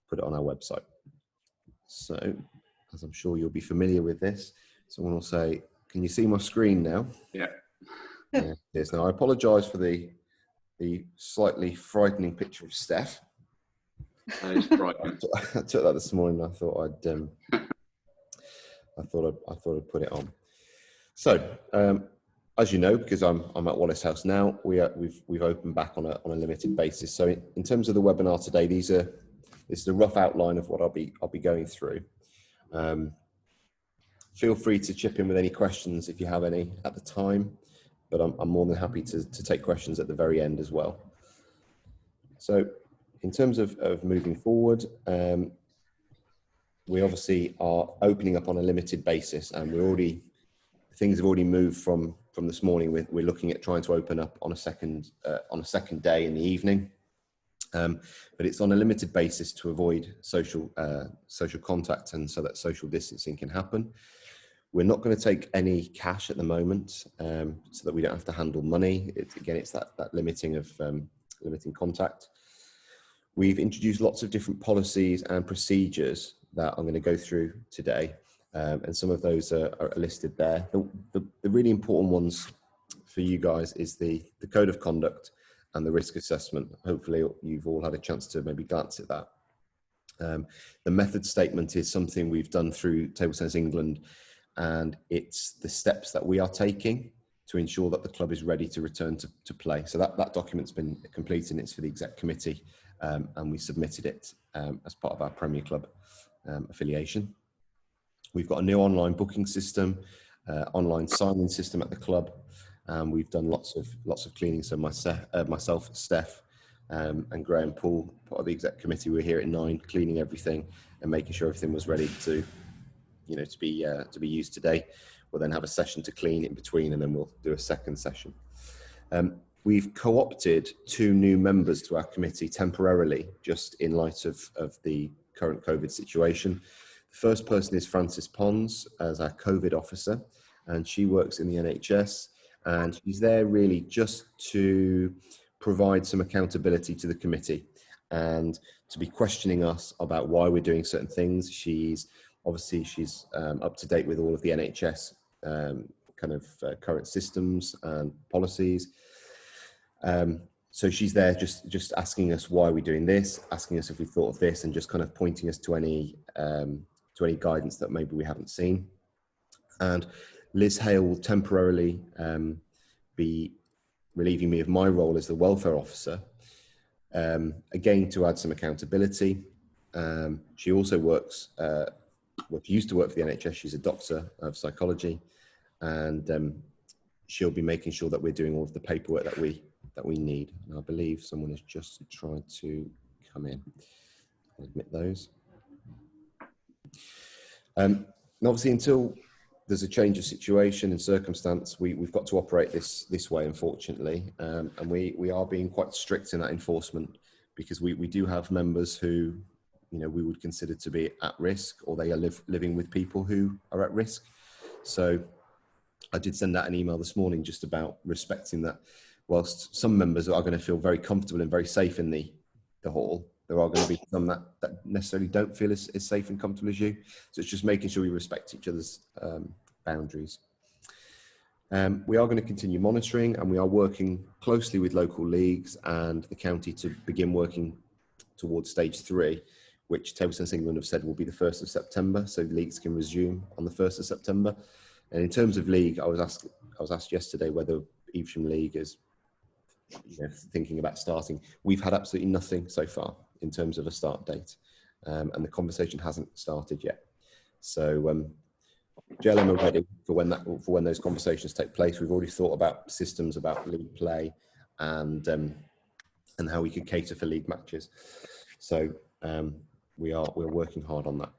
put it on our website. So, as I'm sure you'll be familiar with this, someone will say, can you see my screen now? Yeah. Yeah, yes. Now, I apologise for the slightly frightening picture of Steph. That is frightening. I took that this morning. I thought I'd put it on. So, as you know, because I'm at Wallace House now, we've opened back on a limited basis. So, in terms of the webinar today, this is a rough outline of what I'll be going through. Feel free to chip in with any questions if you have any at the time, but I'm more than happy to take questions at the very end as well. So, in terms of moving forward, we obviously are opening up on a limited basis, and things have already moved from this morning. We're looking at trying to open up on a second day in the evening, but it's on a limited basis to avoid social contact and so that social distancing can happen. We're not going to take any cash at the moment, so that we don't have to handle money. It's that limiting contact. We've introduced lots of different policies and procedures that I'm going to go through today, and some of those are listed there. The really important ones for you guys is the code of conduct and the risk assessment. Hopefully you've all had a chance to maybe glance at that. The method statement is something we've done through Table Tennis England, and it's the steps that we are taking to ensure that the club is ready to return to play. So that document's been completed, and it's for the exec committee, and we submitted it as part of our Premier Club affiliation. We've got a new online booking system, online sign-in system at the club. We've done lots of cleaning. So myself, Steph, and Graham Poole, part of the exec committee, we were here at 9 cleaning everything and making sure everything was ready to be used today. We'll then have a session to clean in between, and then we'll do a second session. We've co-opted 2 new members to our committee temporarily, just in light of the current COVID situation. The first person is Frances Pons as our COVID officer, and she works in the NHS, and she's there really just to provide some accountability to the committee and to be questioning us about why we're doing certain things. She's up to date with all of the NHS current systems and policies. So she's there just asking us why we're doing this, asking us if we thought of this, and just kind of pointing us to any guidance that maybe we haven't seen. And Liz Hale will temporarily be relieving me of my role as the welfare officer, again to add some accountability. She also used to work for the NHS. She's a doctor of psychology, and she'll be making sure that we're doing all of the paperwork that we need. And I believe someone has just tried to come in. I'll admit those. And obviously, until there's a change of situation and circumstance, we've got to operate this way, unfortunately. And we are being quite strict in that enforcement, because we do have members who, we would consider to be at risk, or they are living with people who are at risk. So I did send out an email this morning just about respecting that. Whilst some members are going to feel very comfortable and very safe in the hall, there are going to be some that necessarily don't feel as safe and comfortable as you. So it's just making sure we respect each other's boundaries. We are going to continue monitoring, and we are working closely with local leagues and the county to begin working towards stage 3, which Table Tennis England have said will be the 1st of September. So leagues can resume on the 1st of September. And in terms of league, I was asked yesterday whether Evesham League is thinking about starting. We've had absolutely nothing so far in terms of a start date, and the conversation hasn't started yet. So JLM are ready for when those conversations take place. We've already thought about systems, about league play, and how we could cater for league matches. So we're working hard on that.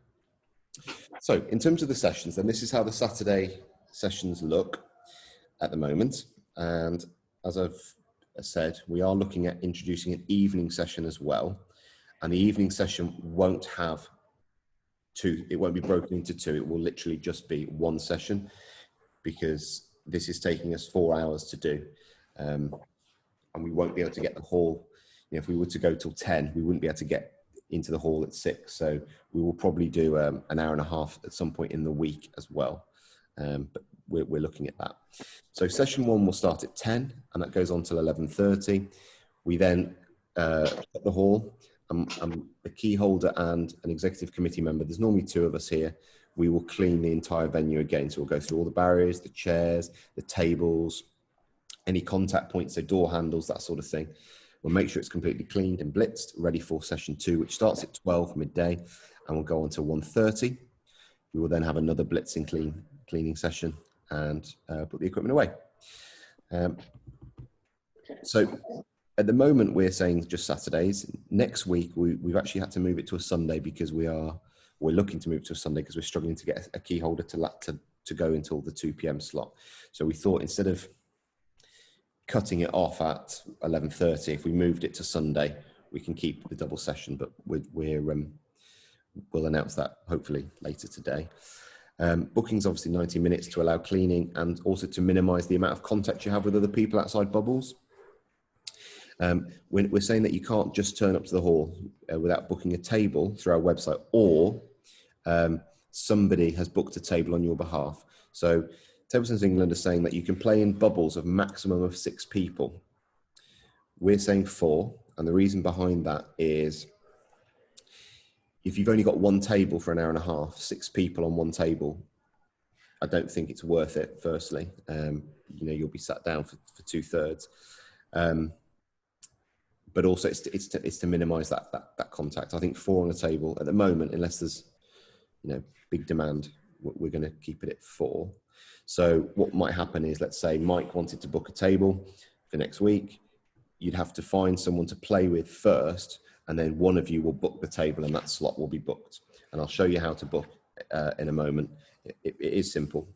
So in terms of the sessions, then this is how the Saturday sessions look at the moment. And as I've said, we are looking at introducing an evening session as well. And the evening session won't have 2, it won't be broken into 2. It will literally just be 1 session, because this is taking us 4 hours to do. And we won't be able to get the hall, if we were to go till 10, we wouldn't be able to get into the hall at 6. So we will probably do an hour and a half at some point in the week as well. But we're looking at that. So session 1 will start at 10 and that goes on till 11:30. We then at the hall, a key holder and an executive committee member, there's normally 2 of us here, we will clean the entire venue again. So we'll go through all the barriers, the chairs, the tables, any contact points, so door handles, that sort of thing. We'll make sure it's completely cleaned and blitzed, ready for session 2, which starts at 12 midday and will go on to 1:30. We will then have another blitzing cleaning session and put the equipment away. So at the moment we're saying just Saturdays. Next week we've actually had to move it to a Sunday because we're looking to move it to a Sunday because we're struggling to get a key holder to go until the 2 p.m. slot. So we thought instead of cutting it off at 11:30, if we moved it to Sunday, we can keep the double session, but we'll announce that hopefully later today. Booking's obviously 90 minutes to allow cleaning and also to minimize the amount of contact you have with other people outside bubbles. We're saying that you can't just turn up to the hall without booking a table through our website, or somebody has booked a table on your behalf. So Table Tennis England are saying that you can play in bubbles of maximum of 6 people. We're saying 4, and the reason behind that is if you've only got one table for an hour and a half, 6 people on one table, I don't think it's worth it. Firstly, you'll be sat down for 2/3, but also it's to minimise that contact. I think 4 on a table at the moment, unless there's big demand, we're going to keep it at 4. So what might happen is, let's say Mike wanted to book a table for next week. You'd have to find someone to play with first, and then one of you will book the table and that slot will be booked. And I'll show you how to book in a moment. It is simple.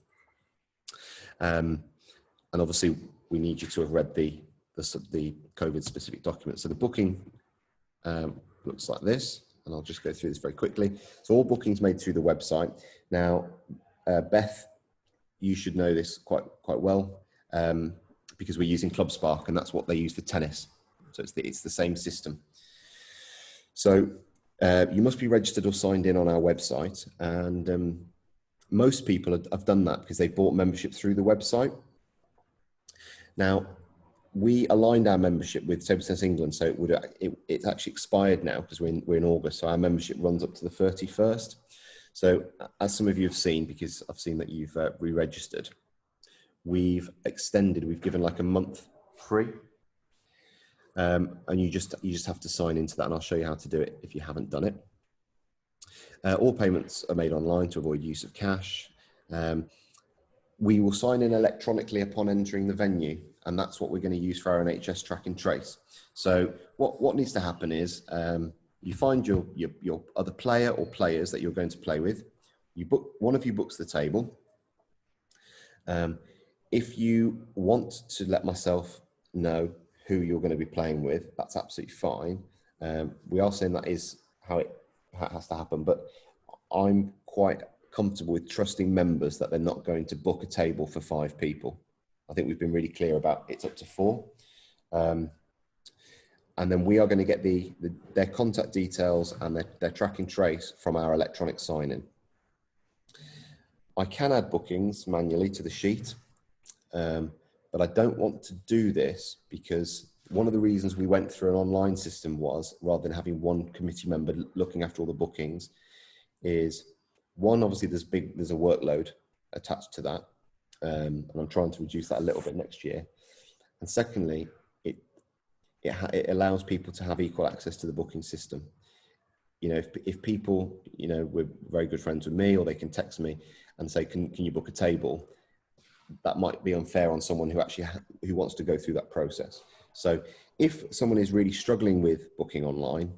And obviously we need you to have read the COVID specific document. So the booking looks like this, and I'll just go through this very quickly. So all bookings made through the website. Now, Beth, you should know this quite well because we're using Club Spark, and that's what they use for tennis. So it's the same system. So you must be registered or signed in on our website, and most people have done that because they bought membership through the website. Now, we aligned our membership with Table Tennis England, so it's actually expired now because we're in August. So our membership runs up to the 31st. So as some of you have seen, because I've seen that you've re-registered, we've given like a month free. And you just have to sign into that, and I'll show you how to do it if you haven't done it. All payments are made online to avoid use of cash. We will sign in electronically upon entering the venue, and that's what we're going to use for our NHS track and trace. So what needs to happen is you find your other player or players that you're going to play with. One of you books the table. If you want to let myself know who you're going to be playing with, that's absolutely fine. We are saying that is how it has to happen, but I'm quite comfortable with trusting members that they're not going to book a table for 5 people. I think we've been really clear about it's up to 4. And then we are going to get their contact details and their track and trace from our electronic sign-in. I can add bookings manually to the sheet, but I don't want to do this because one of the reasons we went through an online system was, rather than having one committee member looking after all the bookings, is one, obviously there's a workload attached to that, and I'm trying to reduce that a little bit next year. And secondly, it allows people to have equal access to the booking system. If people, we're very good friends with me, or they can text me and say, can you book a table? That might be unfair on someone who wants to go through that process. So if someone is really struggling with booking online,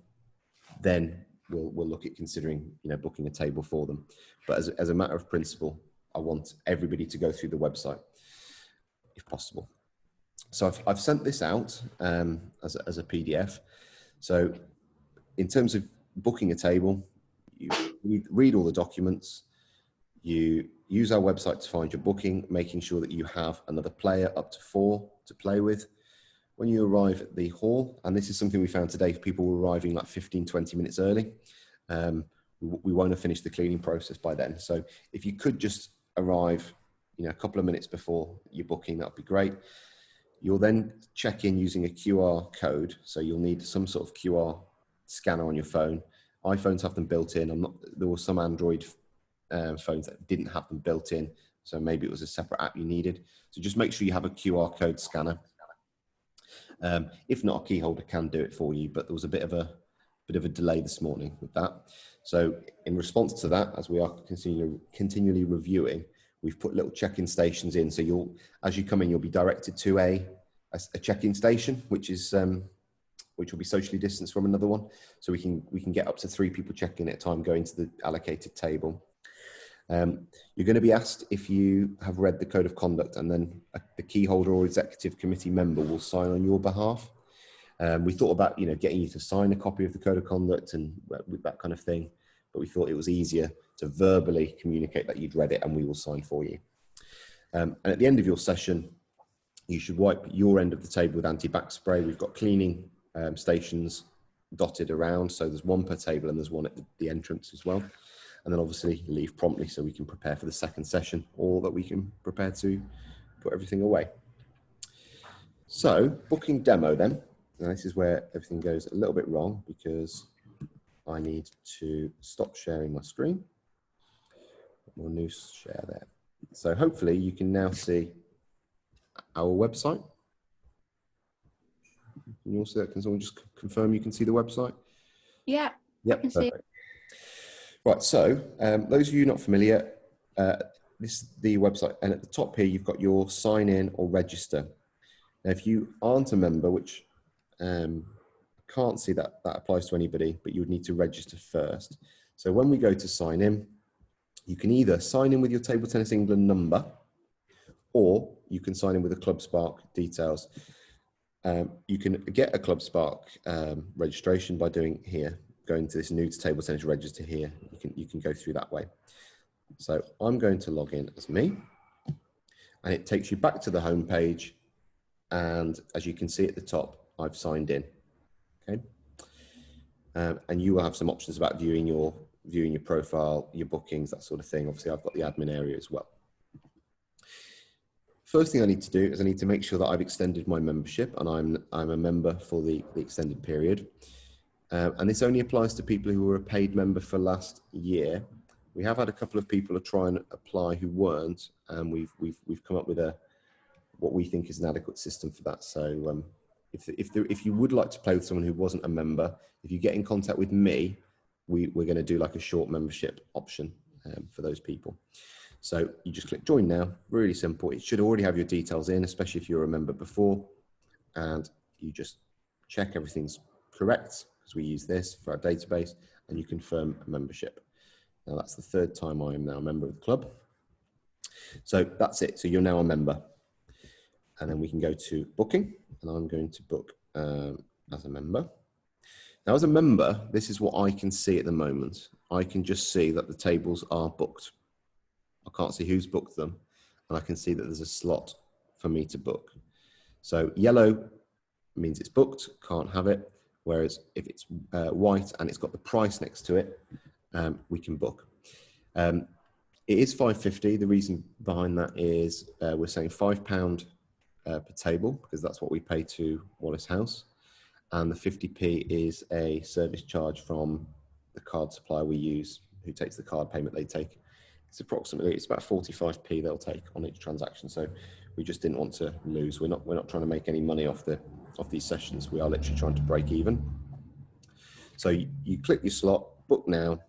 then we'll look at considering, booking a table for them. But as a matter of principle, I want everybody to go through the website if possible. So I've sent this out as a PDF. So in terms of booking a table, you read all the documents, you use our website to find your booking, making sure that you have another player up to 4 to play with. when you arrive at the hall, and this is something we found today, people were arriving like 15, 20 minutes early. We won't have finished the cleaning process by then. So if you could just arrive, a couple of minutes before your booking, that'd be great. You'll then check in using a QR code. So you'll need some sort of QR scanner on your phone. iPhones have them built in. There were some Android phones that didn't have them built in. So maybe it was a separate app you needed. So just make sure you have a QR code scanner. If not, a key holder can do it for you, but there was a bit of a delay this morning with that. So in response to that, as we are continually reviewing, we've put little check-in stations in. So as you come in, you'll be directed to a check-in station, which will be socially distanced from another one. So we can get up to 3 people check-in at a time, going to the allocated table. You're going to be asked if you have read the code of conduct, and then the key holder or executive committee member will sign on your behalf. We thought about getting you to sign a copy of the code of conduct and with that kind of thing, but we thought it was easier to verbally communicate that you'd read it, and we will sign for you. And at the end of your session, you should wipe your end of the table with anti-bac spray. We've got cleaning stations dotted around, so there's one per table and there's one at the entrance as well. And then obviously leave promptly so we can prepare for the second session, or that we can prepare to put everything away. So booking demo then. Now this is where everything goes a little bit wrong, because I need to stop sharing my screen. More new share there. So hopefully you can now see our website. Can you all see that? Can someone just confirm you can see the website? Yeah. Yep, perfect. Right, so those of you not familiar, this is the website, and at the top here you've got your sign in or register. Now if you aren't a member, which can't see that applies to anybody, but you would need to register first. So when we go to sign in, you can either sign in with your Table Tennis England number, or you can sign in with a Club Spark details. You can get a Club Spark registration by going to this new to Table Tennis register here. You can go through that way. So I'm going to log in as me, and it takes you back to the home page. And as you can see at the top, I've signed in. Okay, and you will have some options about viewing your profile, your bookings, that sort of thing. Obviously, I've got the admin area as well. First thing I need to do is I need to make sure that I've extended my membership, and I'm a member for the extended period. And this only applies to people who were a paid member for last year. We have had a couple of people try and apply who weren't, and we've come up with what we think is an adequate system for that. So if you would like to play with someone who wasn't a member, if you get in contact with me, we're going to do like a short membership option for those people. So you just click join now, really simple. It should already have your details in, especially if you're a member before, and you just check everything's correct, because we use this for our database, and you confirm a membership. Now that's the 3rd time I am now a member of the club. So that's it. So you're now a member. And then we can go to booking, and I'm going to book as a member. Now as a member, this is what I can see at the moment. I can just see that the tables are booked. I can't see who's booked them, and I can see that there's a slot for me to book. So yellow means it's booked, can't have it. Whereas if it's white and it's got the price next to it, we can book. It is £5.50. The reason behind that is we're saying £5 per table, because that's what we pay to Wallace House. And the 50p is a service charge from the card supplier we use, who takes the card payment they take. It's about 45p they'll take on each transaction. So we just didn't want to lose. We're not trying to make any money off these sessions. We are literally trying to break even. So you click your slot, book now.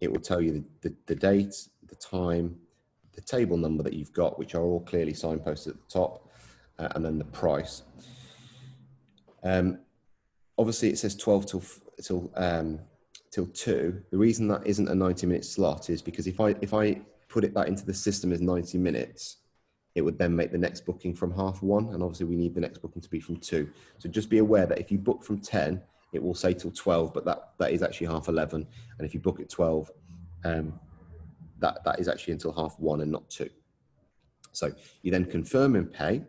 It will tell you the date, the time, the table number that you've got, which are all clearly signposted at the top, and then the price. Obviously it says 12 till 2. The reason that isn't a 90-minute slot is because if I put that into the system as 90 minutes, it would then make the next booking from 1:30, and obviously we need the next booking to be from 2. So just be aware that if you book from 10, it will say till 12, but that is actually 11:30. And if you book at 12, that is actually until 1:30 and not 2. So you then confirm and pay,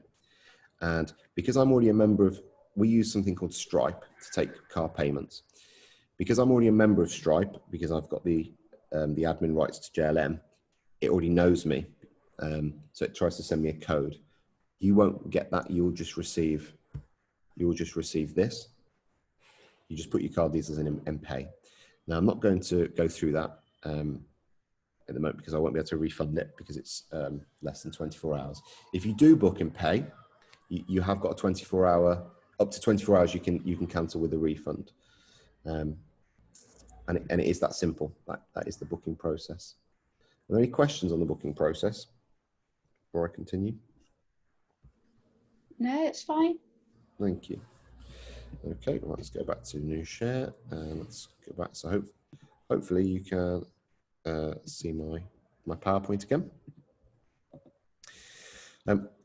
And because I'm already a member of, we use something called Stripe to take card payments. Because I'm already a member of Stripe, because I've got the admin rights to JLM, it already knows me. So it tries to send me a code. You won't get that. You'll just receive this. You just put your card details in and pay. Now, I'm not going to go through that at the moment because I won't be able to refund it because it's less than 24 hours. If you do book and pay, you have got a 24-hour, up to 24 hours you can cancel with a refund. And it is that simple. That is the booking process. Are there any questions on the booking process before I continue? No, it's fine. Thank you. Okay, well, let's go back to new share and let's go back. So hopefully you can see my PowerPoint again.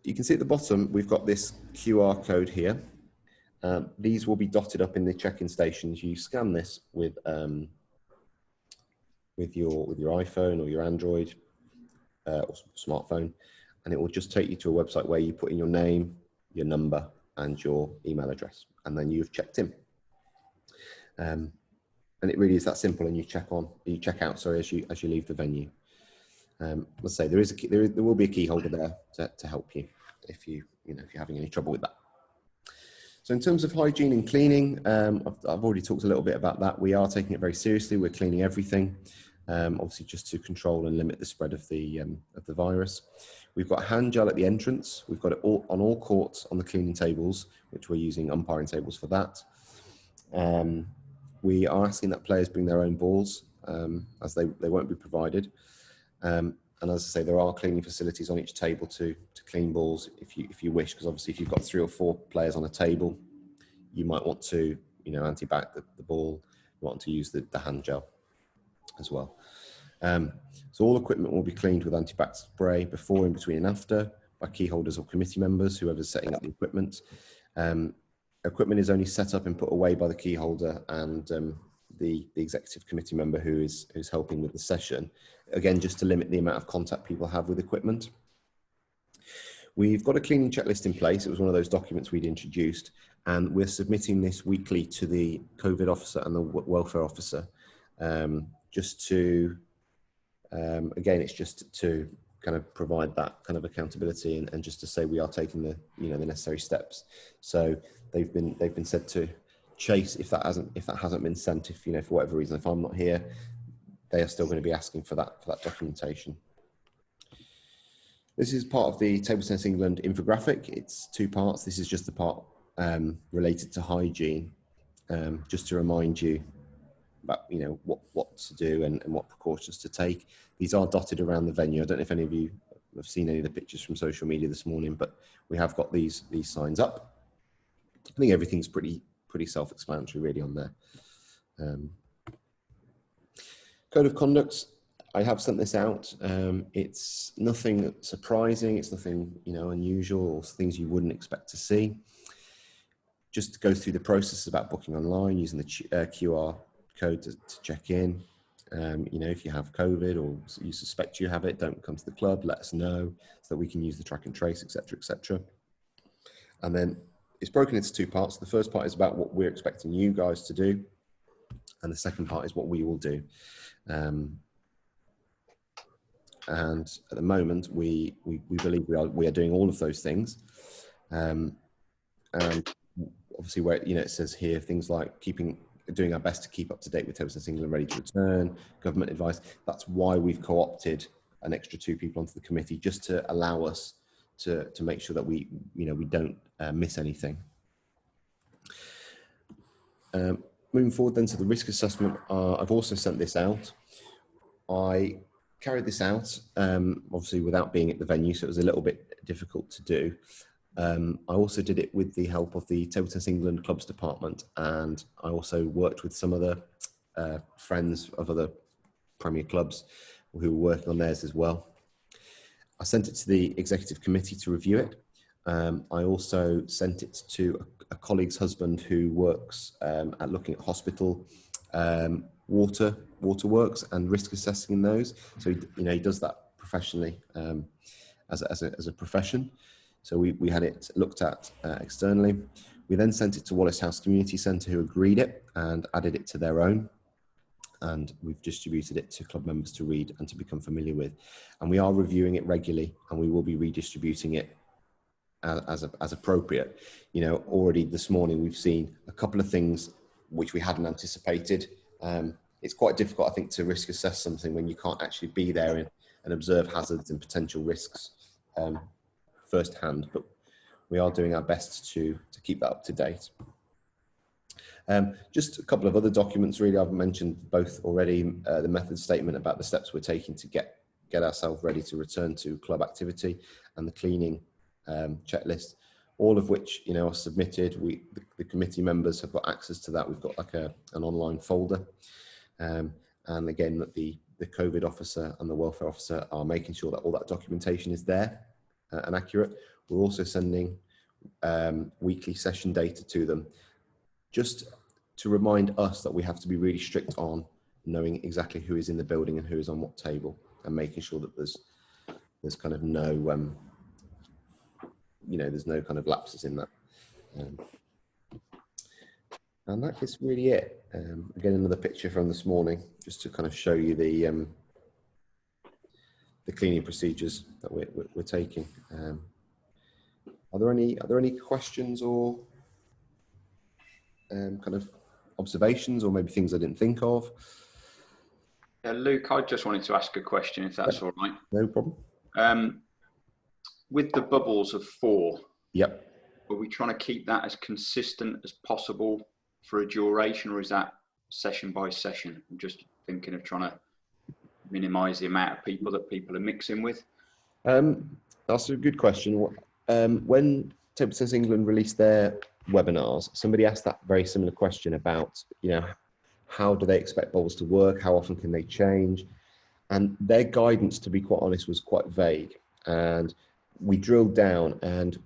You can see at the bottom, we've got this QR code here. These will be dotted up in the check-in stations. You scan this with your iPhone or your Android or smartphone, and it will just take you to a website where you put in your name, your number, and your email address, and then you've checked in. And it really is that simple. And you check out. Sorry, as you leave the venue. Let's say there will be a key holder there to help you if you're having any trouble with that. So in terms of hygiene and cleaning, I've already talked a little bit about that. We are taking it very seriously. We're cleaning everything, obviously just to control and limit the spread of the virus. We've got hand gel at the entrance. We've got it on all courts on the cleaning tables, which we're using umpiring tables for that. We are asking that players bring their own balls, as they won't be provided. And as I say, there are cleaning facilities on each table to clean balls if you wish, because obviously if you've got 3 or 4 players on a table, you might want to anti-bac the ball, you want to use the hand gel as well. So all equipment will be cleaned with anti-bac spray before, in between and after by key holders or committee members, whoever's setting up the equipment. Equipment is only set up and put away by the key holder and the executive committee member who's helping with the session. Again, just to limit the amount of contact people have with equipment. We've got a cleaning checklist in place. It was one of those documents we'd introduced, and we're submitting this weekly to the COVID officer and the welfare officer. Just to, again, it's just to kind of provide that kind of accountability and just to say we are taking the necessary steps. So they've been said to chase if that hasn't been sent, if for whatever reason, if I'm not here, they are still going to be asking for that documentation. This is part of the Table Tennis England infographic. It's 2 parts. This is just the part related to hygiene, just to remind you about what to do and what precautions to take. These are dotted around the venue. I don't know if any of you have seen any of the pictures from social media this morning, but we have got these signs up. I think everything's pretty self-explanatory really on there. Code of conduct, I have sent this out. It's nothing surprising. It's nothing unusual or things you wouldn't expect to see. Just goes through the process about booking online, using the QR code to check in. If you have COVID or you suspect you have it, don't come to the club, let us know so that we can use the track and trace, etc., etc. And then it's broken into 2 parts. The first part is about what we're expecting you guys to do, and the second part is what we will do. And at the moment, we believe we are doing all of those things. And obviously, where it says here things like doing our best to keep up to date with Table Tennis England, ready to return, government advice. That's why we've co-opted an extra 2 people onto the committee, just to allow us to make sure that we don't miss anything. Moving forward then to the risk assessment, I've also sent this out. I carried this out, obviously without being at the venue, so it was a little bit difficult to do. I also did it with the help of the Table Tennis England Clubs Department, and I also worked with some other friends of other Premier clubs who were working on theirs as well. I sent it to the executive committee to review it. I also sent it to a colleague's husband who works at looking at hospital waterworks and risk assessing in those. So he does that professionally as a profession. So we had it looked at externally. We then sent it to Wallace House Community Centre, who agreed it and added it to their own. And we've distributed it to club members to read and to become familiar with. And we are reviewing it regularly, and we will be redistributing it as appropriate. You know, already this morning we've seen a couple of things which we hadn't anticipated. It's quite difficult, I think, to risk assess something when you can't actually be there and observe hazards and potential risks firsthand. But we are doing our best to keep that up to date. Just a couple of other documents, really. I've mentioned both already. The method statement about the steps we're taking to get ourselves ready to return to club activity, and the cleaning checklist, all of which, you know, are submitted. The committee members have got access to that. We've got like an online folder, and again, that the COVID officer and the welfare officer are making sure that all that documentation is there and accurate. We're also sending weekly session data to them, just to remind us that we have to be really strict on knowing exactly who is in the building and who is on what table, and making sure that there's kind of no you know, there's no kind of lapses in that. And that is really it. Again, another picture from this morning, just to kind of show you the cleaning procedures that we're taking. Are there any questions or kind of observations, or maybe things I didn't think of? Luke, I just wanted to ask a question, if that's all right. No problem. With the bubbles of 4, Yep. are we trying to keep that as consistent as possible for a duration, or is that session by session? I'm just thinking of trying to minimise the amount of people that people are mixing with. That's a good question. When Table Tennis England released their webinars, somebody asked that very similar question about, you know, how do they expect bubbles to work? How often can they change? And their guidance, to be quite honest, was quite vague. And we drilled down, and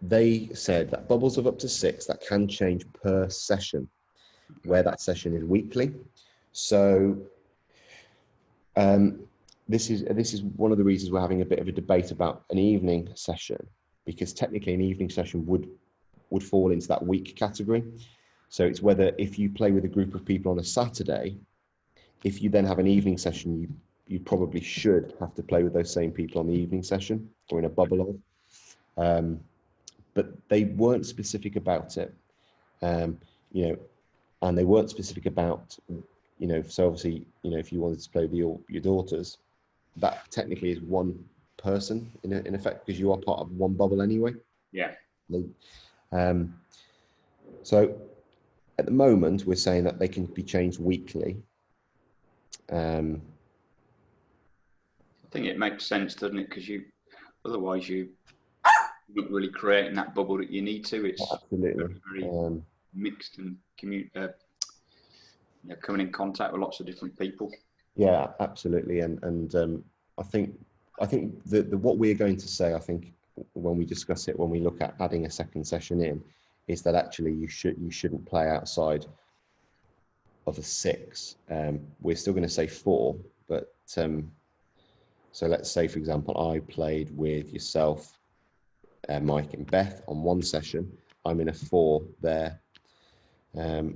they said that bubbles of up to 6 that can change per session, where that session is weekly. So this is one of the reasons we're having a bit of a debate about an evening session, because technically an evening session would fall into that week category. So it's whether, if you play with a group of people on a Saturday, if you then have an evening session, you probably should have to play with those same people on the evening session, or in a bubble of. But they weren't specific about it, you know, and they weren't specific about, you know, so obviously, you know, if you wanted to play with your daughters, that technically is one person in effect, because you are part of one bubble anyway. Yeah. So at the moment, we're saying that they can be changed weekly. I think it makes sense, doesn't it? Because otherwise you're not really creating that bubble that you need to. It's absolutely very mixed and coming in contact with lots of different people. Yeah, absolutely. And I think what we're going to say, I think, when we discuss it, when we look at adding a second session in, is that actually you shouldn't play outside of a 6. We're still going to say 4, but so let's say, for example, I played with yourself, Mike and Beth on one session. I'm in a 4 there. I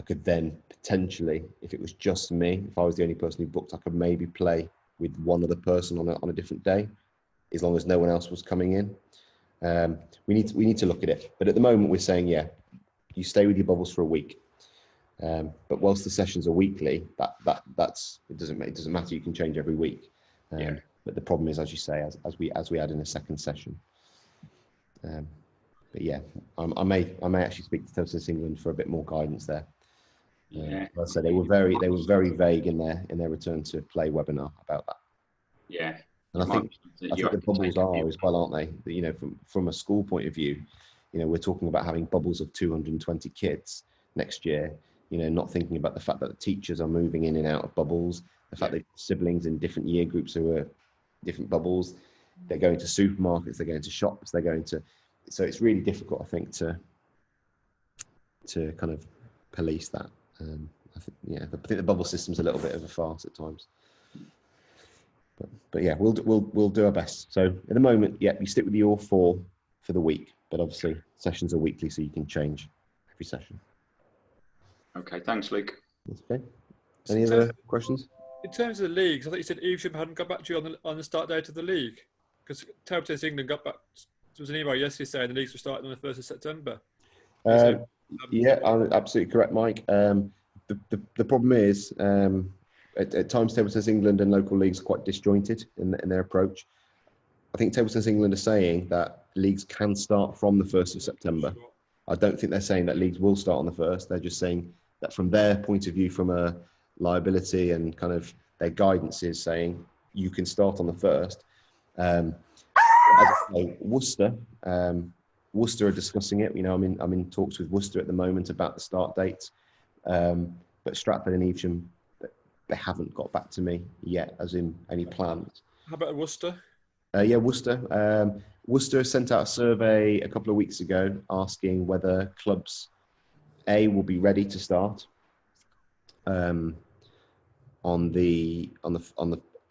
could then potentially, if it was just me, if I was the only person who booked, I could maybe play with one other person on a different day, as long as no one else was coming in. We need to look at it, but at the moment we're saying, yeah, you stay with your bubbles for a week. But whilst the sessions are weekly, that's it doesn't matter. You can change every week. Yeah. But the problem is, as you say, as we add in a second session. But yeah, I may actually speak to Table Tennis England for a bit more guidance there. Yeah. Like I said, they were very vague in their return to play webinar about that. Yeah. And I think the bubbles are as well, aren't they? You know, from a school point of view, you know, we're talking about having bubbles of 220 kids next year. You know, not thinking about the fact that the teachers are moving in and out of bubbles, the fact that siblings in different year groups who are different bubbles, they're going to supermarkets, they're going to shops, they're going to, so it's really difficult, I think, to kind of police that. I think the bubble system's a little bit of a farce at times. But yeah, we'll do our best. So at the moment, yeah, you stick with your 4 for the week, but obviously sessions are weekly, so you can change every session. Okay, thanks, Luke. That's okay. Any other questions? In terms of the leagues, I think you said Evesham hadn't got back to you on the start date of the league, because Table Tennis England got back. There was an email yesterday saying the leagues were starting on the 1st of September. Yeah, absolutely correct, Mike. The problem is at times Table Tennis England and local leagues are quite disjointed in their approach. I think Table Tennis England are saying that leagues can start from the 1st of September. Sure. I don't think they're saying that leagues will start on the 1st. They're just saying that from their point of view, from a liability and kind of their guidance is saying you can start on the 1st. As I say, Worcester are discussing it. You know, I'm in talks with Worcester at the moment about the start dates. But Stratford and Evesham, they haven't got back to me yet, as in any plans. How about Worcester? Yeah, Worcester. Worcester sent out a survey a couple of weeks ago asking whether clubs will be ready to start on the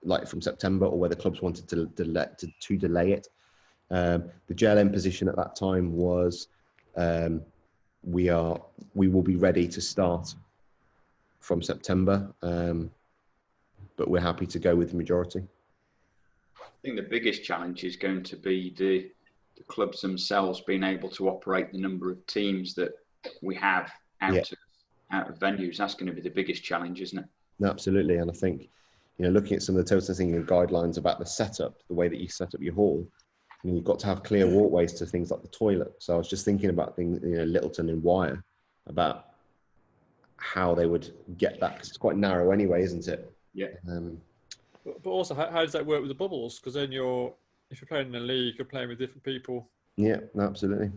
like from September, or whether clubs wanted to delay it. The JLM position at that time was we will be ready to start from September, but we're happy to go with the majority. I think the biggest challenge is going to be the clubs themselves being able to operate the number of teams that we have out of venues. That's going to be the biggest challenge, isn't it? No, absolutely. And I think, you know, looking at some of the Table Tennis England guidelines about the setup, the way that you set up your hall, you know, you've got to have clear walkways to things like the toilet. So I was just thinking about things, you know, Littleton and Wyre, about how they would get that, because it's quite narrow anyway, isn't it? Yeah. But also, how does that work with the bubbles? Because then if you're playing in a league, you're playing with different people. Yeah, absolutely.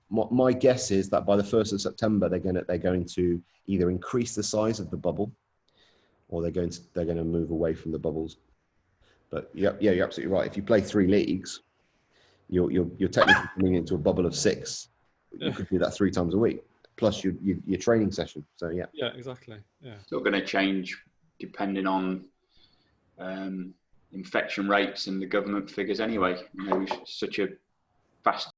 My guess is that by the 1st of September, they're going to either increase the size of the bubble, or they're going to move away from the bubbles. But yeah, you're absolutely right. If you play 3 leagues, you're technically coming into a bubble of 6. You could do that 3 times a week, plus your training session. So yeah. Yeah, exactly. Yeah. Still going to change depending on infection rates and the government figures anyway. You know, such a fast